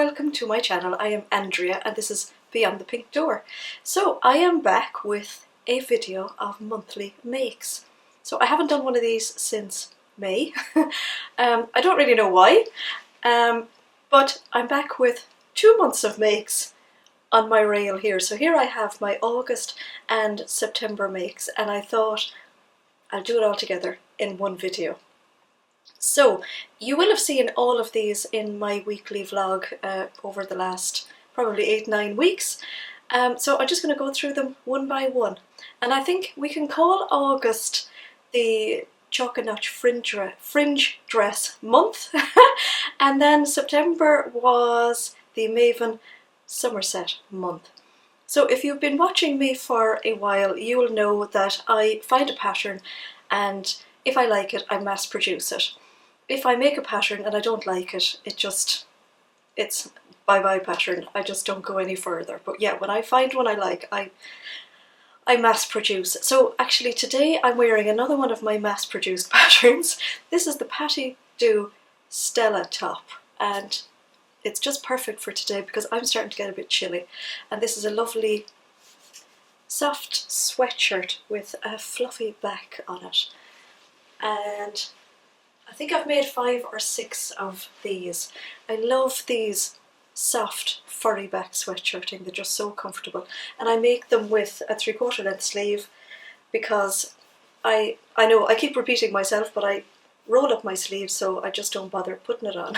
welcome to my channel. I am Andrea and this is Beyond the Pink Door. So I am back with a video of monthly makes. So I haven't done one of these since May. I don't really know why, but I'm back with 2 months of makes on my rail here. So here I have my August and September makes, and I thought I'll do it all together in one video. So you will have seen all of these in my weekly vlog over the last probably 8-9 weeks. So I'm just going to go through them one by one. And I think we can call August the chalk and notch fringe dress month. And then September was the Maven Somerset month. So if you've been watching me for a while, you will know that I find a pattern, and if I like it, I mass produce it. If I make a pattern and I don't like it, it's bye-bye pattern. I just don't go any further. But yeah, when I find one I like, I mass produce. So actually today I'm wearing another one of my mass produced patterns. This is the pattydoo Stella top, and it's just perfect for today because I'm starting to get a bit chilly. And this is a lovely soft sweatshirt with a fluffy back on it. And I think I've made 5 or 6 of these. I love these soft furry back sweatshirting, they're just so comfortable. And I make them with a 3/4 length sleeve because I know I keep repeating myself, but I roll up my sleeves so I just don't bother putting it on.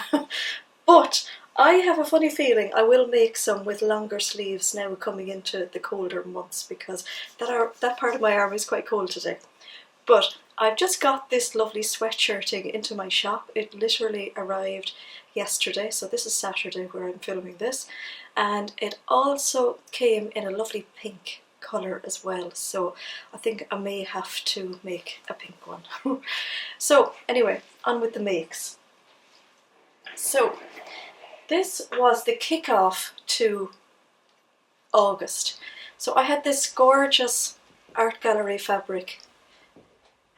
But I have a funny feeling I will make some with longer sleeves now coming into the colder months, because that part of my arm is quite cold today. But I've just got this lovely sweatshirting into my shop. It literally arrived yesterday, so this is Saturday where I'm filming this, and it also came in a lovely pink colour as well, so I think I may have to make a pink one. So anyway, on with the makes. So this was the kick-off to August. So I had this gorgeous art gallery fabric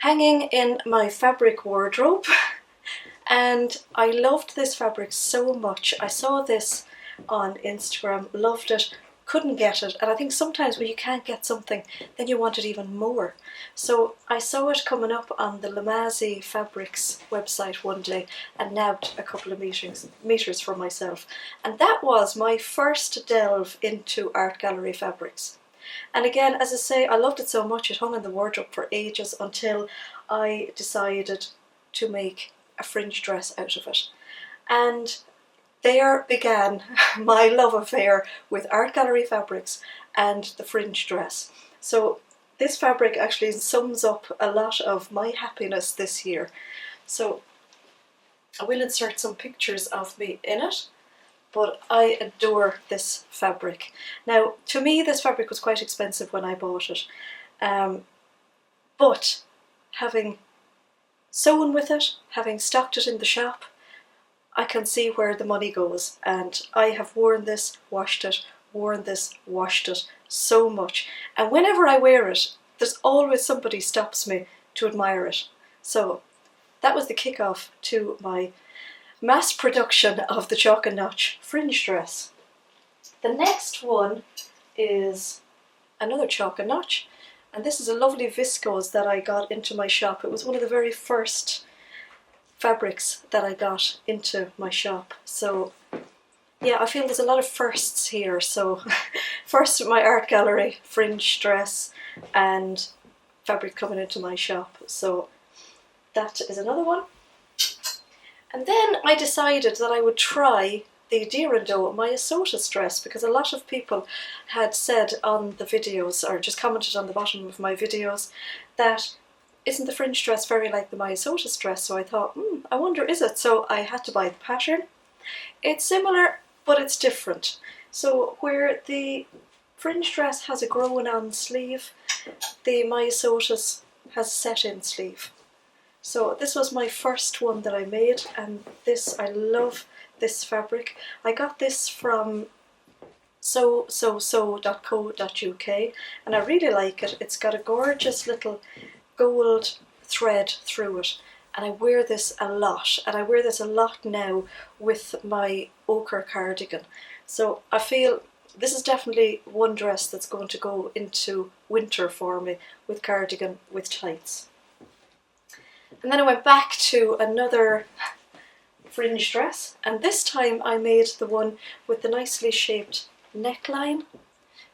hanging in my fabric wardrobe, and I loved this fabric so much. I saw this on Instagram, loved it, couldn't get it, and I think sometimes when you can't get something then you want it even more. So I saw it coming up on the Lamazi Fabrics website one day and nabbed a couple of meters for myself, and that was my first delve into art gallery fabrics. And again, as I say, I loved it so much it hung in the wardrobe for ages until I decided to make a fringe dress out of it. And there began my love affair with art gallery fabrics and the fringe dress. So this fabric actually sums up a lot of my happiness this year. So I will insert some pictures of me in it. But I adore this fabric. Now, to me, this fabric was quite expensive when I bought it. But having sewn with it, having stocked it in the shop, I can see where the money goes. And I have worn this, washed it, worn this, washed it so much. And whenever I wear it, there's always somebody stops me to admire it. So that was the kickoff to my mass production of the chalk and notch fringe dress. The next one is another chalk and notch, and this is a lovely viscose that I got into my shop. It was one of the very first fabrics that I got into my shop. So yeah, I feel there's a lot of firsts here. So first my art gallery fringe dress and fabric coming into my shop. So that is another one. And then I decided that I would try the Doe Myosotis dress, because a lot of people had said on the videos, or just commented on the bottom of my videos, that isn't the fringe dress very like the Myosotis dress? So I thought, I wonder, is it? So I had to buy the pattern. It's similar, but it's different. So where the fringe dress has a grown-on sleeve, the Myosotis has a set-in sleeve. So this was my first one that I made, and I love this fabric. I got this from sew.co.uk, and I really like it. It's got a gorgeous little gold thread through it, and I wear this a lot, and I wear this a lot now with my ochre cardigan. So I feel this is definitely one dress that's going to go into winter for me, with cardigan with tights. And then I went back to another fringe dress, and this time I made the one with the nicely shaped neckline.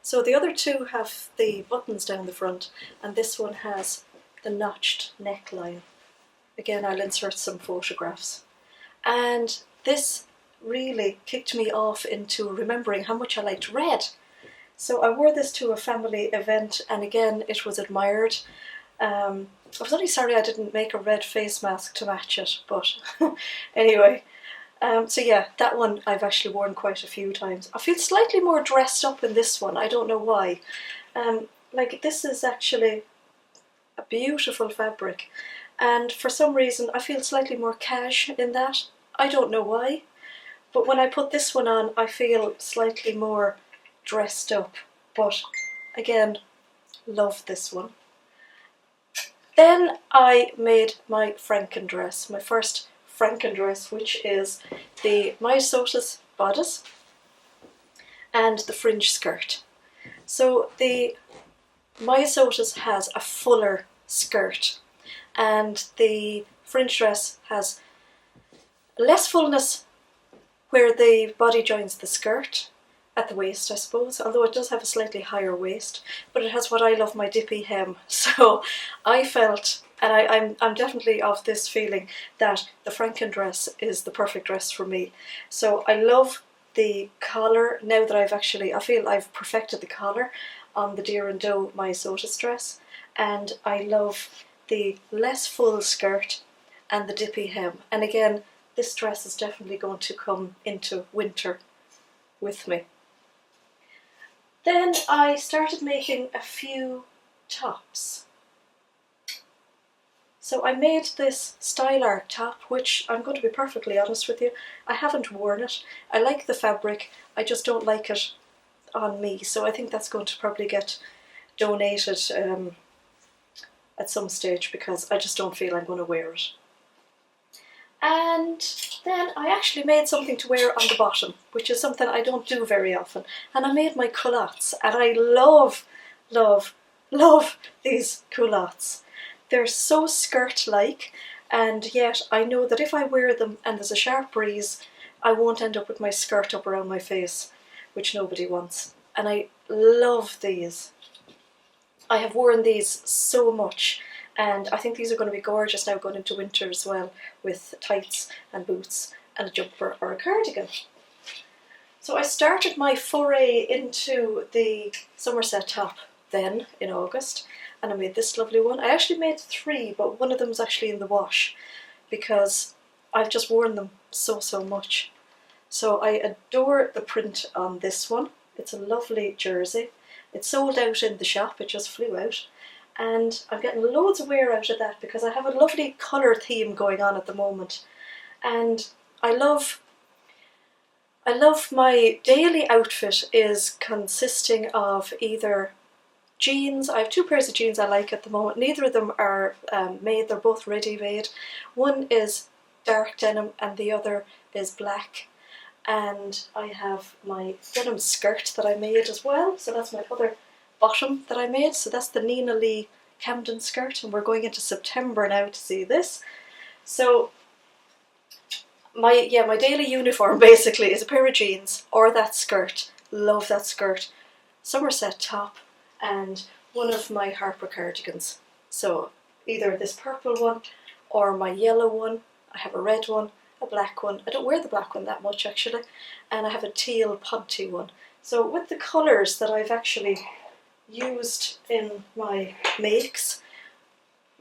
So the other two have the buttons down the front, and this one has the notched neckline. Again, I'll insert some photographs. And this really kicked me off into remembering how much I liked red. So I wore this to a family event, and again it was admired. I was only sorry I didn't make a red face mask to match it, but anyway. So yeah, that one I've actually worn quite a few times. I feel slightly more dressed up in this one, I don't know why. Like, this is actually a beautiful fabric, and for some reason I feel slightly more cash in that. I don't know why, but when I put this one on I feel slightly more dressed up, but again, love this one. Then I made my Franken-dress, my first Franken-dress, which is the Myosotis bodice and the fringe skirt. So the Myosotis has a fuller skirt, and the fringe dress has less fullness where the body joins the skirt, at the waist I suppose, although it does have a slightly higher waist, but it has what I love, my dippy hem. So I felt, and I'm definitely of this feeling, that the Franken-dress is the perfect dress for me. So I love the collar now that I feel I've perfected the collar on the Doe Myosotis dress, and I love the less full skirt and the dippy hem. And again, this dress is definitely going to come into winter with me. Then I started making a few tops. So I made this style art top, which I'm going to be perfectly honest with you, I haven't worn it. I like the fabric, I just don't like it on me, so I think that's going to probably get donated at some stage, because I just don't feel I'm going to wear it. And then I actually made something to wear on the bottom, which is something I don't do very often, and I made my culottes, and I love, love, love these culottes. They're so skirt-like, and yet I know that if I wear them and there's a sharp breeze, I won't end up with my skirt up around my face, which nobody wants. And I love these. I have worn these so much, and I think these are going to be gorgeous now going into winter as well, with tights and boots and a jumper or a cardigan. So I started my foray into the Somerset top then in August, and I made this lovely one. I actually made 3, but one of them's actually in the wash because I've just worn them so much. So I adore the print on this one. It's a lovely jersey. It sold out in the shop, it just flew out. And I'm getting loads of wear out of that because I have a lovely colour theme going on at the moment. And I love my daily outfit is consisting of either jeans. I have 2 pairs of jeans I like at the moment. Neither of them are made, they're both ready-made. One is dark denim and the other is black. And I have my denim skirt that I made as well, so that's my other bottom that I made. So that's the Nina Lee Camden skirt, and we're going into September now to see this. So my daily uniform basically is a pair of jeans or that skirt. Love that skirt. Somerset top and one of my Harper cardigans. So either this purple one or my yellow one. I have a red one, a black one. I don't wear the black one that much actually, and I have a teal ponty one. So with the colours that I've actually used in my makes,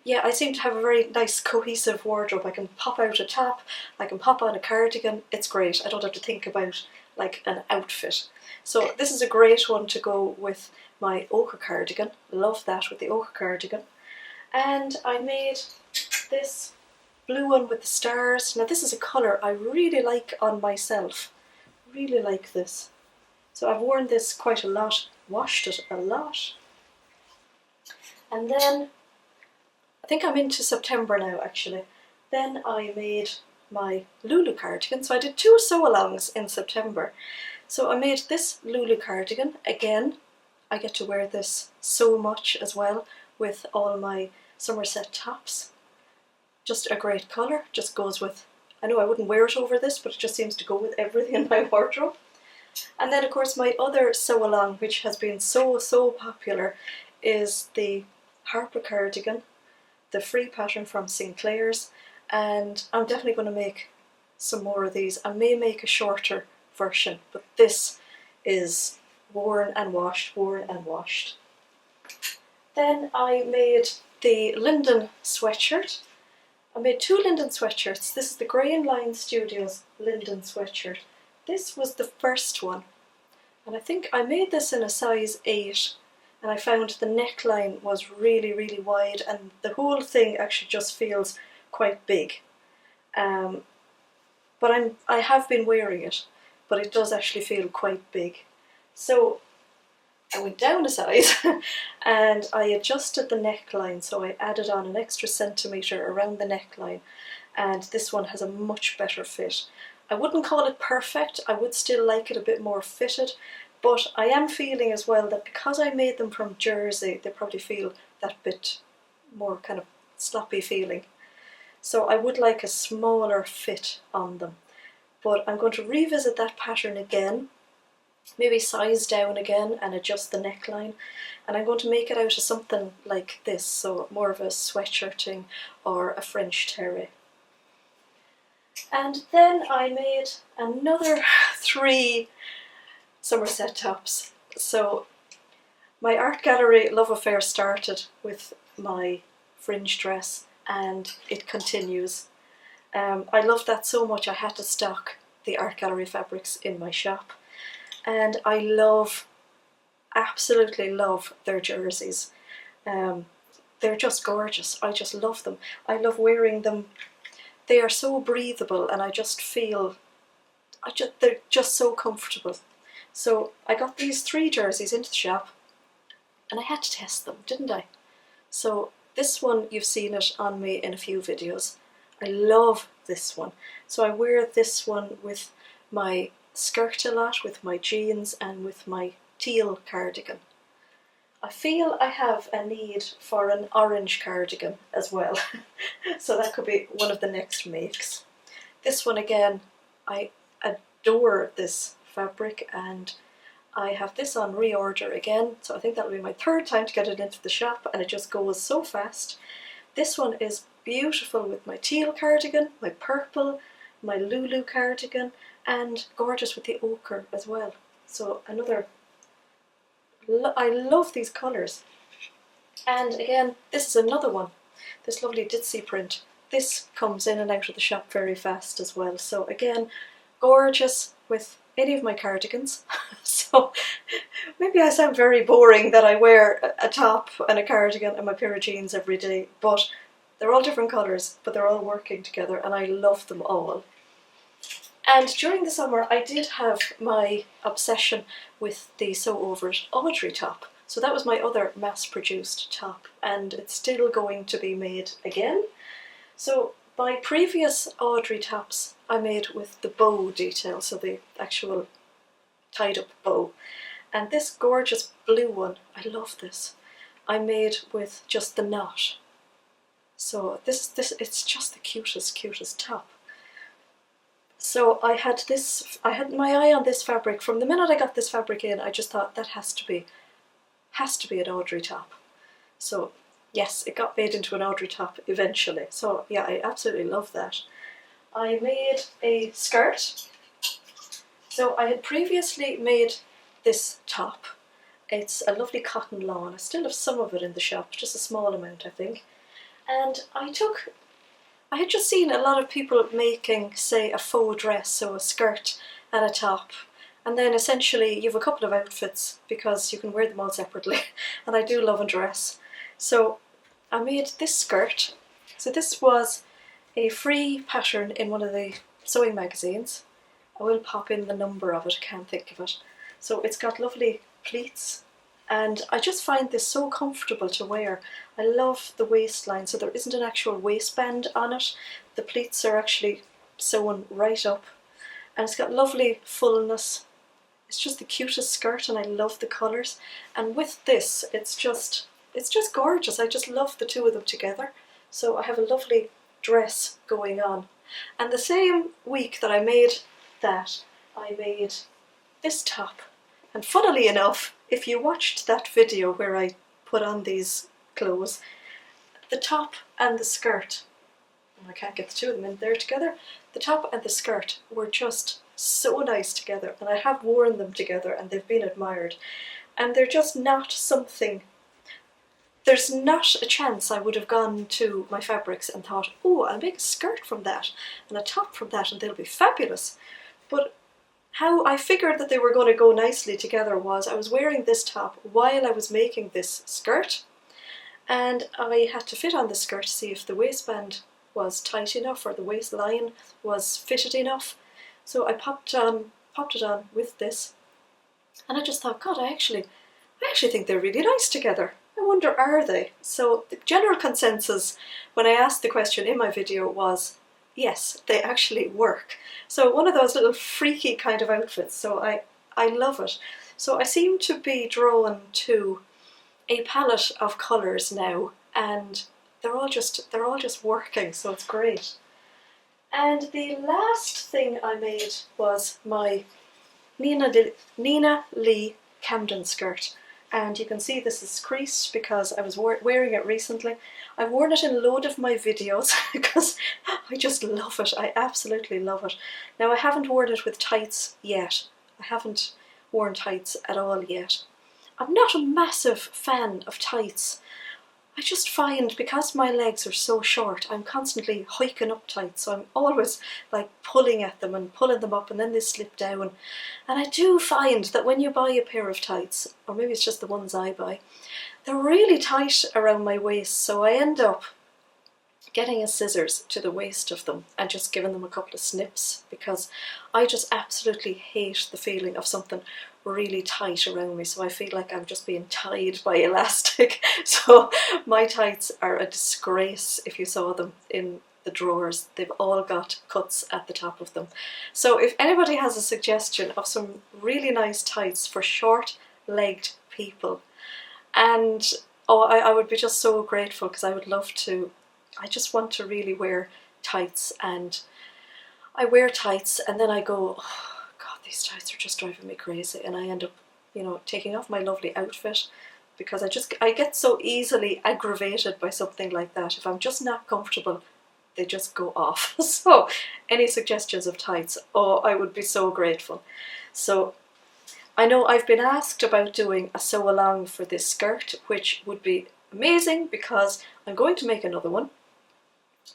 yeah, I seem to have a very nice cohesive wardrobe. I can pop out a top, I can pop on a cardigan, it's great. I don't have to think about like an outfit. So this is a great one to go with my ochre cardigan. Love that with the ochre cardigan. And I made this blue one with the stars. Now this is a colour I really like on myself. Really like this. So I've worn this quite a lot, washed it a lot. And then I think I'm into September now actually, Then I made my Lulu cardigan. So I did 2 sew-alongs in September. So I made this Lulu cardigan. Again, I get to wear this so much as well with all my Somerset tops. Just a great colour, just goes with, I know I wouldn't wear it over this, but it just seems to go with everything in my wardrobe. And then of course my other sew-along, which has been so popular, is the Harper cardigan, the free pattern from Sinclair's, and I'm definitely going to make some more of these. I may make a shorter version, but this is worn and washed, worn and washed. Then I made the Linden sweatshirt. I made 2 Linden sweatshirts. This is the Grey & Line Studios Linden sweatshirt. This was the first one, and I think I made this in a size 8, and I found the neckline was really wide, and the whole thing actually just feels quite big. But I have been wearing it, but it does actually feel quite big. So I went down a size and I adjusted the neckline, so I added on an extra centimetre around the neckline, and this one has a much better fit. I wouldn't call it perfect, I would still like it a bit more fitted, but I am feeling as well that because I made them from jersey, they probably feel that bit more kind of sloppy feeling. So I would like a smaller fit on them, but I'm going to revisit that pattern again, maybe size down again and adjust the neckline, and I'm going to make it out of something like this, so more of a sweatshirting or a French terre. And then I made another 3 Somerset tops. So my art gallery love affair started with my fringe dress, and it continues. I love that so much I had to stock the art gallery fabrics in my shop, and I love, absolutely love their jerseys. They're just gorgeous. I just love them. I love wearing them. They are so breathable, and I just feel, they're just so comfortable. So I got these 3 jerseys into the shop, and I had to test them, didn't I? So this one, you've seen it on me in a few videos. I love this one. So I wear this one with my skirt a lot, with my jeans, and with my teal cardigan. I feel I have a need for an orange cardigan as well, so that could be one of the next makes. This one again, I adore this fabric, and I have this on reorder again, so I think that'll be my 3rd time to get it into the shop, and it just goes so fast. This one is beautiful with my teal cardigan, my purple, my Lulu cardigan, and gorgeous with the ochre as well. So another, I love these colours. And again, this is another one, this lovely ditzy print. This comes in and out of the shop very fast as well. So again, gorgeous with any of my cardigans. So maybe I sound very boring that I wear a top and a cardigan and my pair of jeans every day, but they're all different colours, but they're all working together, and I love them all. And during the summer I did have my obsession with the Sew-over-metry top. So that was my other mass-produced top, and it's still going to be made again. So my previous Audrey tops I made with the bow detail, so the actual tied up bow. And this gorgeous blue one, I love this, I made with just the knot. So it's just the cutest top. So I had my eye on this fabric from the minute I got this fabric in. I just thought that has to be an Audrey top. So yes, it got made into an Audrey top eventually. So yeah, I absolutely love that. I made a skirt. So I had previously made this top. It's a lovely cotton lawn. I still have some of it in the shop, just a small amount I think. And I had just seen a lot of people making, say, a faux dress, so a skirt and a top, and then essentially you have a couple of outfits because you can wear them all separately, and I do love a dress. So I made this skirt. So this was a free pattern in one of the sewing magazines. I will pop in the number of it, I can't think of it. So it's got lovely pleats and I just find this so comfortable to wear. I love the waistline, so there isn't an actual waistband on it. The pleats are actually sewn right up, and it's got lovely fullness. It's just the cutest skirt, and I love the colours. And with this, it's just gorgeous. I just love the two of them together. So I have a lovely dress going on. And the same week that I made that, I made this top. And funnily enough, if you watched that video where I put on these clothes, the top and the skirt, I can't get the two of them in there together, the top and the skirt were just so nice together, and I have worn them together and they've been admired. And they're just not something, there's not a chance I would have gone to my fabrics and thought, oh, I'll make a skirt from that and a top from that and they'll be fabulous. But how I figured that they were going to go nicely together was I was wearing this top while I was making this skirt, and I had to fit on the skirt to see if the waistband was tight enough or the waistline was fitted enough. So I popped it on with this, and I just thought, God, I actually think they're really nice together. I wonder, are they? So the general consensus when I asked the question in my video was, yes, they actually work. So one of those little freaky kind of outfits, so I love it. So I seem to be drawn to a palette of colours now, and they're all just working, so it's great. And the last thing I made was my Nina Lee Camden skirt. And you can see this is creased because I was wearing it recently. I've worn it in a load of my videos because I just love it. I absolutely love it. Now, I haven't worn it with tights yet. I haven't worn tights at all yet. I'm not a massive fan of tights. I just find, because my legs are so short, I'm constantly hiking up tights, so I'm always like pulling at them and pulling them up, and then they slip down. And I do find that when you buy a pair of tights, or maybe it's just the ones I buy, they're really tight around my waist, so I end up getting a scissors to the waist of them and just giving them a couple of snips, because I just absolutely hate the feeling of something really tight around me, so I feel like I'm just being tied by elastic. So my tights are a disgrace. If you saw them in the drawers, they've all got cuts at the top of them. So if anybody has a suggestion of some really nice tights for short-legged people, and I would be just so grateful, because I would love to, I just want to really wear tights, and I wear tights and then I go, oh, God, these tights are just driving me crazy, and I end up, you know, taking off my lovely outfit, because I get so easily aggravated by something like that. If I'm just not comfortable, they just go off. So any suggestions of tights, oh, I would be so grateful. So I know I've been asked about doing a sew along for this skirt, which would be amazing because I'm going to make another one,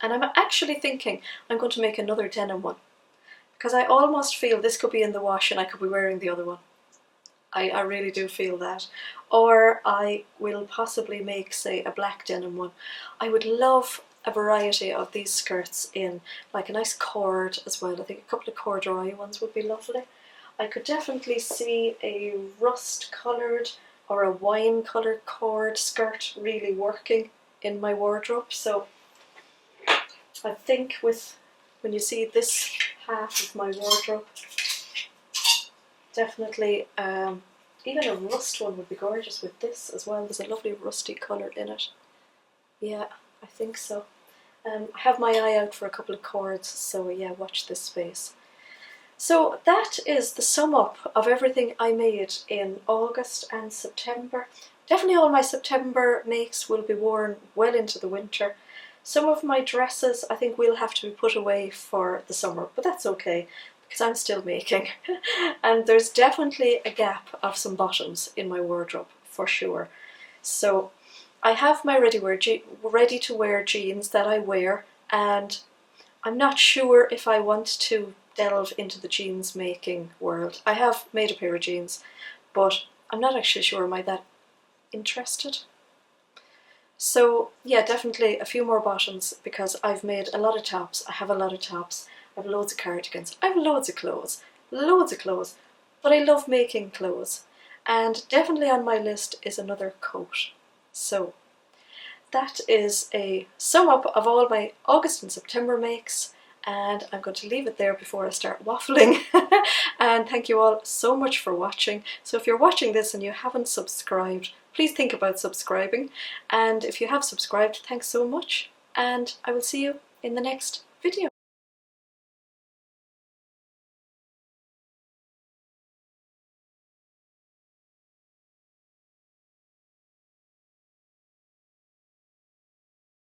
and I'm actually thinking I'm going to make another denim one, because I almost feel this could be in the wash and I could be wearing the other one. I really do feel that. Or I will possibly make, say, a black denim one. I would love a variety of these skirts in like a nice cord as well. I think a couple of corduroy ones would be lovely. I could definitely see a rust coloured or a wine coloured cord skirt really working in my wardrobe. So I think when you see this half of my wardrobe, definitely even a rust one would be gorgeous with this as well. There's a lovely rusty colour in it. Yeah, I think so. I have my eye out for a couple of cords, so yeah, watch this space. So that is the sum up of everything I made in August and September. Definitely all my September makes will be worn well into the winter. Some of my dresses I think will have to be put away for the summer, but that's okay, because I'm still making. And there's definitely a gap of some bottoms in my wardrobe, for sure. So I have my ready-to-wear jeans that I wear, and I'm not sure if I want to delve into the jeans making world. I have made a pair of jeans, but I'm not actually sure am I that interested. So yeah, definitely a few more bottoms, because I've made a lot of tops. I have a lot of tops. I have loads of cardigans. I have loads of clothes, but I love making clothes. and definitely on my list is another coat. So that is a sum up of all my August and September makes, and I'm going to leave it there before I start waffling. And thank you all so much for watching. So if you're watching this and you haven't subscribed, please think about subscribing, and if you have subscribed, thanks so much, and I will see you in the next video.